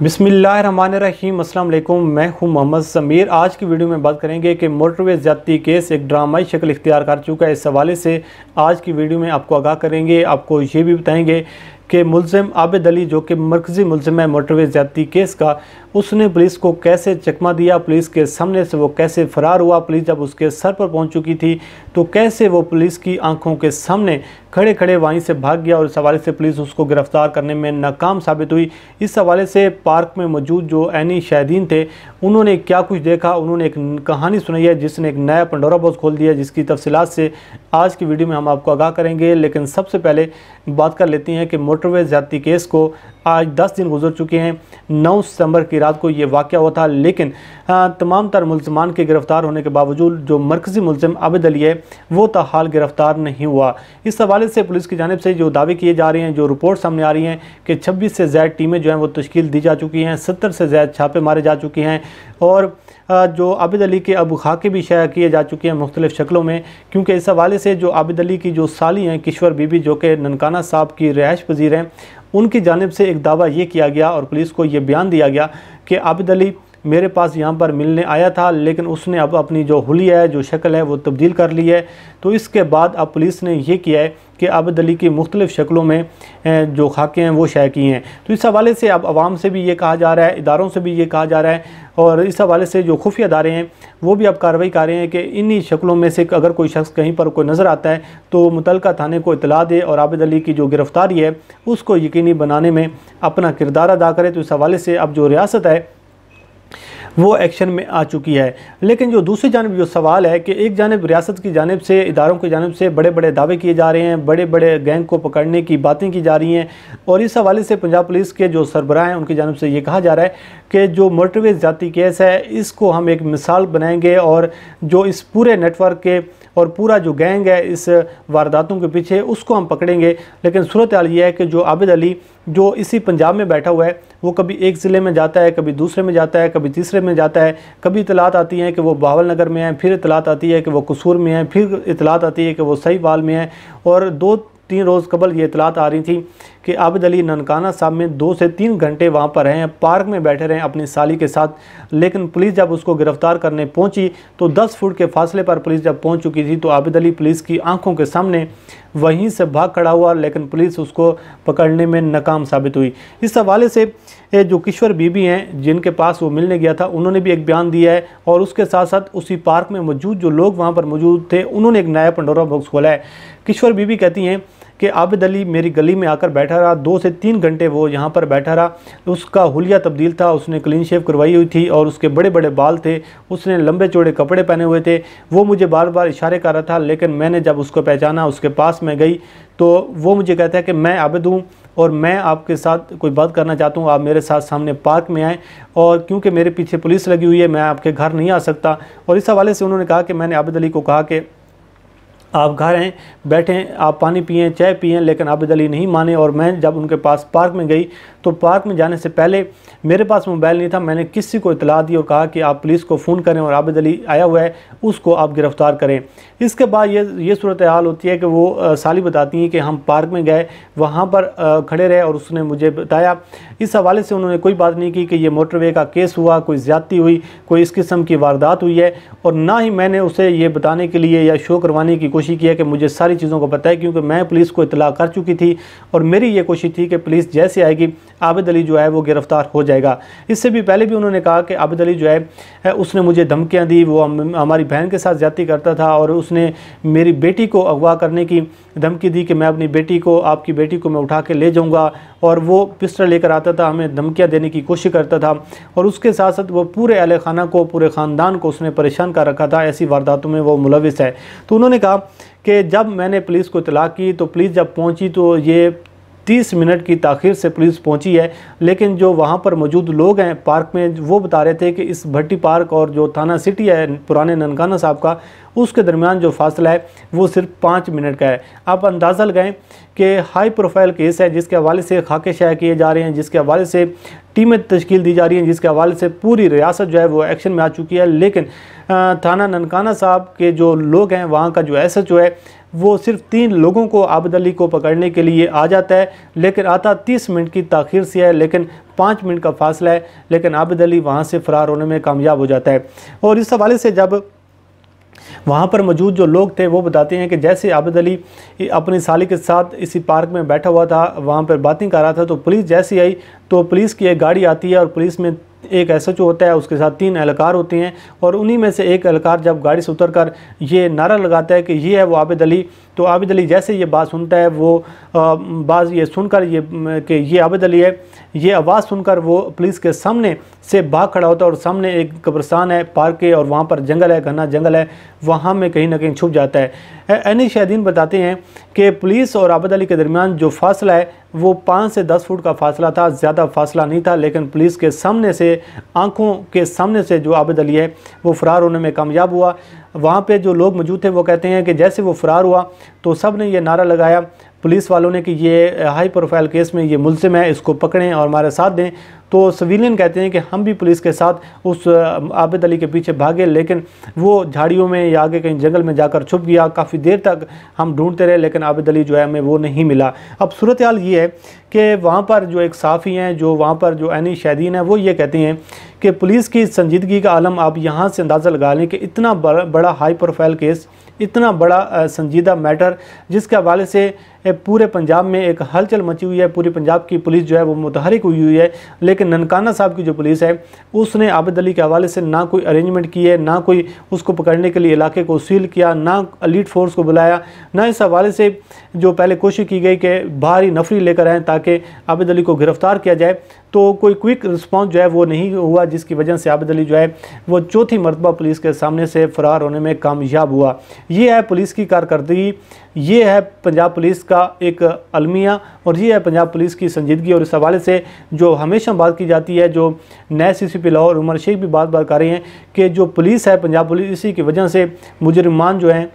बिस्मिल्लाहिर्रहमानिर्रहीम, अस्सलाम वालेकुम। मैं हूं मोहम्मद समीर। आज की वीडियो में बात करेंगे कि मोटरवे ज़्यादती केस एक ड्रामाई शक्ल इख्तियार कर चुका है। इस हवाले से आज की वीडियो में आपको आगाह करेंगे। आपको ये भी बताएंगे कि मुल्ज़िम आबिद अली, जो कि मरकज़ी मुल्ज़िम है मोटरवे ज़्यादती केस का, उसने पुलिस को कैसे चकमा दिया, पुलिस के सामने से वो कैसे फ़रार हुआ, पुलिस जब उसके सर पर पहुंच चुकी थी तो कैसे वो पुलिस की आंखों के सामने खड़े खड़े वहीं से भाग गया और इस हवाले से पुलिस उसको गिरफ़्तार करने में नाकाम साबित हुई। इस हवाले से पार्क में मौजूद जो ऐनी शाहिदीन थे उन्होंने क्या कुछ देखा, उन्होंने एक कहानी सुनाई है जिसने एक नया पंडोरा बॉक्स खोल दिया, जिसकी तफसीलात से आज की वीडियो में हम आपको आगाह करेंगे। लेकिन सबसे पहले बात कर लेते हैं कि मोटरवे ज़्यादती केस को आज 10 दिन गुजर चुके हैं। 9 सितंबर की रात को ये वाक़या हुआ था, लेकिन तमाम तर मुल्ज़िमान के गिरफ़्तार होने के बावजूद जो मरकज़ी मुल्ज़िम आबिद अली है वो ताहाल गिरफ़्तार नहीं हुआ। इस हवाले से पुलिस की जानिब से जो दावे किए जा रहे हैं, जो रिपोर्ट सामने आ रही हैं कि 26 से ज़्यादा टीमें जो हैं वो तश्कील दी जा चुकी हैं, 70 से ज़्यादा छापे मारे जा चुके हैं और जो आबिद अली के अब खाके भी शाया किए जा चुके हैं मुख्तलिफ़ शक्लों में। क्योंकि इस हवाले से जो आबिद अली की जो साली हैं किश्वर बीबी, जो कि ननकाना साहब की रिहाइश पजीर हैं, उनकी जानिब से एक दावा ये किया गया और पुलिस को ये बयान दिया गया कि आबिद अली मेरे पास यहाँ पर मिलने आया था, लेकिन उसने अब अपनी जो हुलिया है, जो शक्ल है, वो तब्दील कर ली है। तो इसके बाद अब पुलिस ने ये किया है कि आबिद अली की मुख्तलिफ़ शक्लों में जो खाके हैं वो शाया किए हैं। तो इस हवाले से अब आवाम से भी ये कहा जा रहा है, इदारों से भी ये कहा जा रहा है और इस हवाले से जो खुफिया अदारे हैं वो भी अब कार्रवाई कर रहे हैं कि इन्हीं शक्लों में से अगर कोई शख्स कहीं पर कोई नज़र आता है तो मुतल्लिका थाने को इतला दे और आबिद अली की जो गिरफ़्तारी है उसको यकीनी बनाने में अपना किरदार अदा करे। तो इस हवाले से अब जो रियासत है वो एक्शन में आ चुकी है। लेकिन जो दूसरी जानिब जो सवाल है कि एक जानिब रियासत की जानिब से, इदारों की जानिब से बड़े बड़े दावे किए जा रहे हैं, बड़े बड़े गैंग को पकड़ने की बातें की जा रही हैं और इस हवाले से पंजाब पुलिस के जो सरबराह हैं उनकी जानिब से ये कहा जा रहा है कि जो मोटरवे ज़्यादती केस है इसको हम एक मिसाल बनाएंगे और जो इस पूरे नेटवर्क के और पूरा जो गैंग है इस वारदातों के पीछे उसको हम पकड़ेंगे। लेकिन सूरत हाल ये है कि जो आबिद अली जो इसी पंजाब में बैठा हुआ है वो कभी एक ज़िले में जाता है, कभी दूसरे में जाता है, कभी तीसरे में जाता है। कभी इतलात आती हैं कि वो बहावल नगर में है, फिर इतलात आती है कि वो कसूर में है, फिर इतलात आती है कि वो सहीवाल में है। और 2-3 रोज़ कबल ये इतलात आ रही थी कि आबिद अली ननकाना साहब में 2 से 3 घंटे वहाँ पर हैं, पार्क में बैठे रहे अपनी साली के साथ। लेकिन पुलिस जब उसको गिरफ़्तार करने पहुँची तो 10 फुट के फासले पर पुलिस जब पहुँच चुकी थी तो आबिद अली पुलिस की आंखों के सामने वहीं से भाग खड़ा हुआ, लेकिन पुलिस उसको पकड़ने में नाकाम साबित हुई। इस हवाले से जो किश्वर बीबी हैं जिनके पास वो मिलने गया था उन्होंने भी एक बयान दिया है और उसके साथ साथ उसी पार्क में मौजूद जो लोग वहाँ पर मौजूद थे उन्होंने एक नया पंडोरा बॉक्स खोला है। किश्वर बीबी कहती हैं कि आबिद अली मेरी गली में आकर बैठा रहा, 2 से 3 घंटे वो यहाँ पर बैठा रहा। उसका हुलिया तब्दील था, उसने क्लीन शेव करवाई हुई थी और उसके बड़े बड़े बाल थे, उसने लंबे चौड़े कपड़े पहने हुए थे। वो मुझे बार बार इशारे कर रहा था, लेकिन मैंने जब उसको पहचाना, उसके पास में गई तो वो मुझे कहता है कि मैं आबिद हूँ और मैं आपके साथ कोई बात करना चाहता हूँ, आप मेरे साथ सामने पार्क में आएँ और क्योंकि मेरे पीछे पुलिस लगी हुई है मैं आपके घर नहीं आ सकता। और इस हवाले से उन्होंने कहा कि मैंने आबिद अली को कहा कि आप घर हैं, बैठें, आप पानी पिएं, चाय पिएं, लेकिन आबिद अली नहीं माने। और मैं जब उनके पास पार्क में गई तो पार्क में जाने से पहले मेरे पास मोबाइल नहीं था, मैंने किसी को इतला दी और कहा कि आप पुलिस को फ़ोन करें और आबिद अली आया हुआ है उसको आप गिरफ़्तार करें। इसके बाद ये सूरत हाल होती है कि वो साली बताती हैं कि हम पार्क में गए, वहाँ पर खड़े रहे और उसने मुझे बताया। इस हवाले से उन्होंने कोई बात नहीं की कि ये मोटरवे का केस हुआ, कोई ज़्यादती हुई, कोई इस किस्म की वारदात हुई है। और ना ही मैंने उसे ये बताने के लिए या शो करवाने की कोशिश की है कि मुझे सारी चीज़ों को पता है, क्योंकि मैं पुलिस को इतला कर चुकी थी और मेरी ये कोशिश थी कि पुलिस जैसे आएगी आबिद अली जो है वो गिरफ़्तार हो जाएगा। इससे भी पहले भी उन्होंने कहा कि आबिद अली जो है उसने मुझे धमकियां दी, वो हमारी बहन के साथ ज़्यादती करता था और उसने मेरी बेटी को अगवा करने की धमकी दी कि मैं अपनी बेटी को, आपकी बेटी को मैं उठा के ले जाऊंगा। और वो पिस्टल लेकर आता था, हमें धमकियां देने की कोशिश करता था और उसके साथ साथ वो पूरे अहले खाना को, पूरे ख़ानदान को उसने परेशान कर रखा था। ऐसी वारदातों में वो मुलविस है। तो उन्होंने कहा कि जब मैंने पुलिस को इतला की तो पुलिस जब पहुंची तो ये 30 मिनट की ताख़ीर से पुलिस पहुंची है। लेकिन जो वहाँ पर मौजूद लोग हैं पार्क में वो बता रहे थे कि इस भट्टी पार्क और जो थाना सिटी है पुराने ननकाना साहब का, उसके दरमियान जो फासला है वो सिर्फ 5 मिनट का है। आप अंदाज़ा लगाएं कि हाई प्रोफाइल केस है, जिसके हवाले से खाके शाया किए जा रहे हैं, जिसके हवाले से टीमें तश्कील दी जा रही हैं, जिसके हवाले से पूरी रियासत जो है वो एक्शन में आ चुकी है। लेकिन थाना ननकाना साहब के जो लोग हैं, वहाँ का जो SHO है, वो सिर्फ 3 लोगों को आबिद अली को पकड़ने के लिए आ जाता है, लेकिन आता 30 मिनट की ताख़ीर से है, लेकिन 5 मिनट का फासला है, लेकिन आबिद अली वहाँ से फ़रार होने में कामयाब हो जाता है। और इस हवाले से जब वहाँ पर मौजूद जो लोग थे वो बताते हैं कि जैसे आबिद अली अपनी साली के साथ इसी पार्क में बैठा हुआ था, वहाँ पर बातें कर रहा था, तो पुलिस जैसी आई तो पुलिस की एक गाड़ी आती है और पुलिस में एक SHO होता है, उसके साथ 3 एहलकार होते हैं। और उन्हीं में से एक एहलकार जब गाड़ी से उतरकर ये नारा लगाता है कि ये है वो आबिद अली, तो आबिद अली जैसे ये बात सुनता है, वो बात ये सुनकर कि ये आबिद अली है, ये आवाज़ सुनकर वो पुलिस के सामने से भाग खड़ा होता है और सामने एक कब्रिस्तान है पार्क के, और वहाँ पर जंगल है, घना जंगल है, वहाँ में कहीं ना कहीं छुप जाता है। अनी शाहिदीन बताते हैं कि पुलिस और आबिद अली के दरमियान जो फासला है वो 5 से 10 फुट का फासला था, ज़्यादा फासला नहीं था। लेकिन पुलिस के सामने से, आंखों के सामने से जो आबिद अली है वो फ़रार होने में कामयाब हुआ। वहाँ पे जो लोग मौजूद थे वो कहते हैं कि जैसे वो फ़रार हुआ तो सब ने ये नारा लगाया पुलिस वालों ने कि ये हाई प्रोफाइल केस में ये मुलजिम है, इसको पकड़ें और हमारे साथ दें। तो सिविलियन कहते हैं कि हम भी पुलिस के साथ उस आबिद अली के पीछे भागे, लेकिन वो झाड़ियों में या आगे कहीं जंगल में जाकर छुप गया। काफ़ी देर तक हम ढूंढते रहे, लेकिन आबिद अली जो है हमें वो नहीं मिला। अब सूरत हाल ये है कि वहाँ पर जो एक साफ़ी हैं, जो वहाँ पर जो अनी शाहिदीन है, वो ये कहते हैं कि पुलिस की संजीदगी का आलम आप यहाँ से अंदाज़ा लगा लें कि इतना बड़ा हाई प्रोफाइल केस, इतना बड़ा संजीदा मैटर, जिसके हवाले से पूरे पंजाब में एक हलचल मची हुई है, पूरी पंजाब की पुलिस जो है वो मुतहरिक हुई है। लेकिन ननकाना साहब की जो पुलिस है उसने आबिद अली के हवाले से ना कोई अरेंजमेंट की है, ना कोई उसको पकड़ने के लिए इलाके को सील किया, ना एलीट फोर्स को बुलाया, ना इस हवाले से जो पहले कोशिश की गई कि बाहरी नफरी लेकर आएँ ताकि आबिद अली को गिरफ़्तार किया जाए, तो कोई क्विक रिस्पॉन्स जो है वो नहीं हुआ, जिसकी वजह से आबिद अली जो है वो चौथी मरतबा पुलिस के सामने से फ़रार होने में कामयाब हुआ। ये है पुलिस की कारकर्दगी, ये है पंजाब पुलिस का एक अलमिया, और ये है पंजाब पुलिस की संजीदगी। और इस हवाले से जो हमेशा बात की जाती है, जो नए CCP लाहौर उमर शेख भी बात कर रहे हैं कि जो पुलिस है पंजाब पुलिस, इसी की वजह से मुजरिमान जो हैं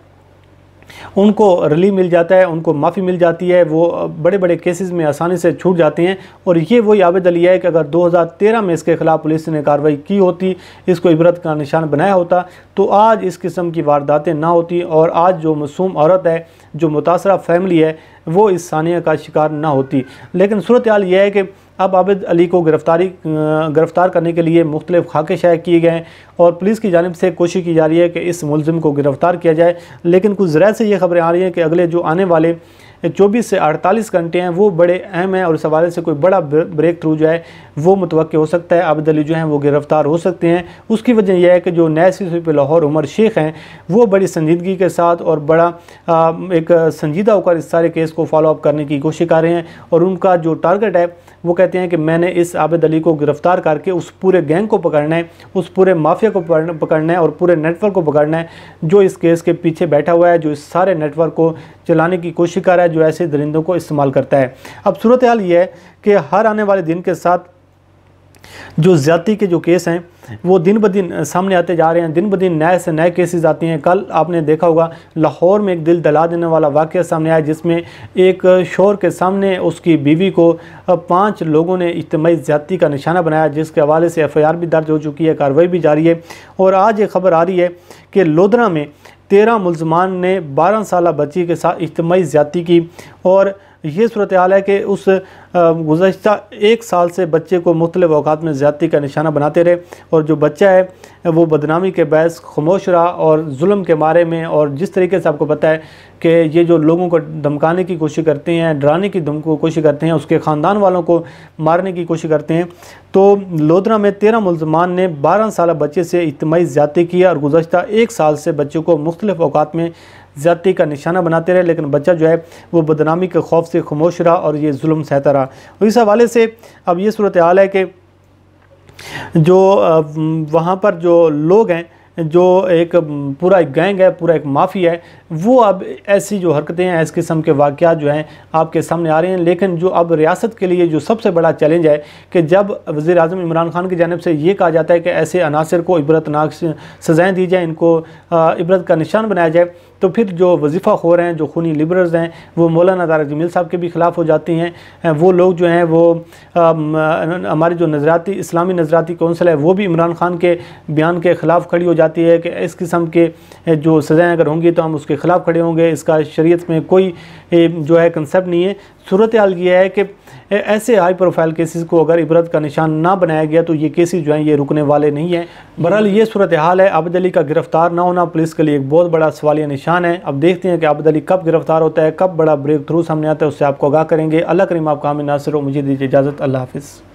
उनको रिलीफ मिल जाता है, उनको माफ़ी मिल जाती है, वो बड़े बड़े केसेस में आसानी से छूट जाते हैं। और ये वही आबिद अली है कि अगर 2013 में इसके ख़िलाफ़ पुलिस ने कार्रवाई की होती, इसको इबरत का निशान बनाया होता, तो आज इस किस्म की वारदातें ना होती, और आज जो मासूम औरत है, जो मुतासरा फैमिली है, वो इस सानिया का शिकार ना होती। लेकिन सूरत हाल ये है कि अब आबिद अली को गिरफ़्तार करने के लिए मुख्तलिफ़ खाके शाया किए गए हैं, और पुलिस की जानिब से कोशिश की जा रही है कि इस मुलजिम को गिरफ़्तार किया जाए। लेकिन कुछ ज़राए से ये ख़बरें आ रही हैं कि अगले जो आने वाले 24 से 48 घंटे हैं वो बड़े अहम हैं, और इस हवाले से कोई बड़ा ब्रेक थ्रू जो है वो मुतवक्किल हो सकता है। आबिद अली जो हैं वो गिरफ़्तार हो सकते हैं। उसकी वजह यह है कि जो नए CCP लाहौर उमर शेख हैं वो बड़ी संजीदगी के साथ और बड़ा एक संजीदा होकर इस सारे केस को फॉलो अप करने की कोशिश कर रहे हैं, और उनका जो टारगेट है वो कहते हैं कि मैंने इस आबिद अली को गिरफ़्तार करके उस पूरे गैंग को पकड़ना है, उस पूरे माफिया को पकड़ना है, और पूरे नेटवर्क को पकड़ना है जो इस केस के पीछे बैठा हुआ है, जो इस सारे नेटवर्क को चलाने की कोशिश कर रहा है, जो ऐसे दरिंदों को इस्तेमाल करता है। अब सूरत हाल ये है कि हर आने वाले दिन के साथ जो ज़्यादती के जो केस हैं वो दिन ब दिन सामने आते जा रहे हैं, दिन ब दिन नए से नए केसेस आते हैं। कल आपने देखा होगा लाहौर में एक दिल दहला देने वाला वाक़या सामने आया, जिसमें एक शोहर के सामने उसकी बीवी को 5 लोगों ने इज्तिमाई ज़्यादती का निशाना बनाया, जिसके हवाले से FIR भी दर्ज हो चुकी है, कार्रवाई भी जारी है। और आज एक खबर आ रही है कि लोधरा में 13 मुलजमान ने 12 साला बच्ची के साथ इज्तिमाई ज़्यादती की, और ये सूरत हाल है कि उस गुज़श्ता 1 साल से बच्चे को मुख्तलिफ़ औकात में ज़्यादती का निशाना बनाते रहे, और जो बच्चा है वो बदनामी के बहस खामोश रहा और जुल्म के मारे में। और जिस तरीके से आपको पता है कि ये जो लोगों को धमकाने की कोशिश करते हैं, डराने की कोशिश करते हैं, उसके ख़ानदान वालों को मारने की कोशिश करते हैं, तो लोधरा में 13 मुलजमान ने 12 साला बच्चे से इज्तिमाई ज़्यादती किया, और गुज़श्ता 1 साल से बच्चे को मुख्तलिफ़ औकात में ज़्यादती का निशाना बनाते रहे, लेकिन बच्चा जो है वो बदनामी के खौफ से खामोश रहा और ये जुल्म सहता रहा। और इस हवाले से अब ये सूरत हाल है कि जो वहाँ पर जो लोग हैं, जो एक पूरा एक गैंग है, पूरा एक माफिया है, वो अब ऐसी जो हरकतें हैं, इस किस्म के वाक़यात जो हैं आपके सामने आ रहे हैं। लेकिन जो अब रियासत के लिए जो सबसे बड़ा चैलेंज है कि जब वज़ीर आज़म इमरान खान की जानिब से ये कहा जाता है कि ऐसे अनासर को इबरतनाक सज़ाएँ दी जाए, इनको इबरत का निशान बनाया जाए, तो फिर जो वजीफ़ा खोर हैं, जो खूनी लिबरल्स हैं, वो मौलाना तारिक जमील साहब के भी ख़िलाफ़ हो जाती हैं। वो लोग जो हैं वो हमारी जो नज़राती इस्लामी नज़राती कौंसिल है वो भी इमरान खान के बयान के ख़िलाफ़ खड़ी हो जाती है कि इस किस्म के जो सज़ाएँ अगर होंगी तो हम उसके ख़िलाफ़ खड़े होंगे, इसका शरीयत में कोई जो है कंसेप्ट नहीं है। सूरत हाल ये है कि ऐसे हाई प्रोफाइल केसेस को अगर इबरत का निशान ना बनाया गया तो ये केसेस जो हैं ये रुकने वाले नहीं हैं। बहरहाल ये सूरत हाल है। आबिद अली का गिरफ्तार ना होना पुलिस के लिए एक बहुत बड़ा सवालिया निशान है। अब देखते हैं कि आबिद अली कब गिरफ्तार होता है, कब बड़ा ब्रेक थ्रू सामने आता है, उससे आपको आगाह करेंगे। अल्लाह करीम आपका हामी नासिर हो। मुझे दीजिए इजाज़त। अल्लाह हाफ़िज़।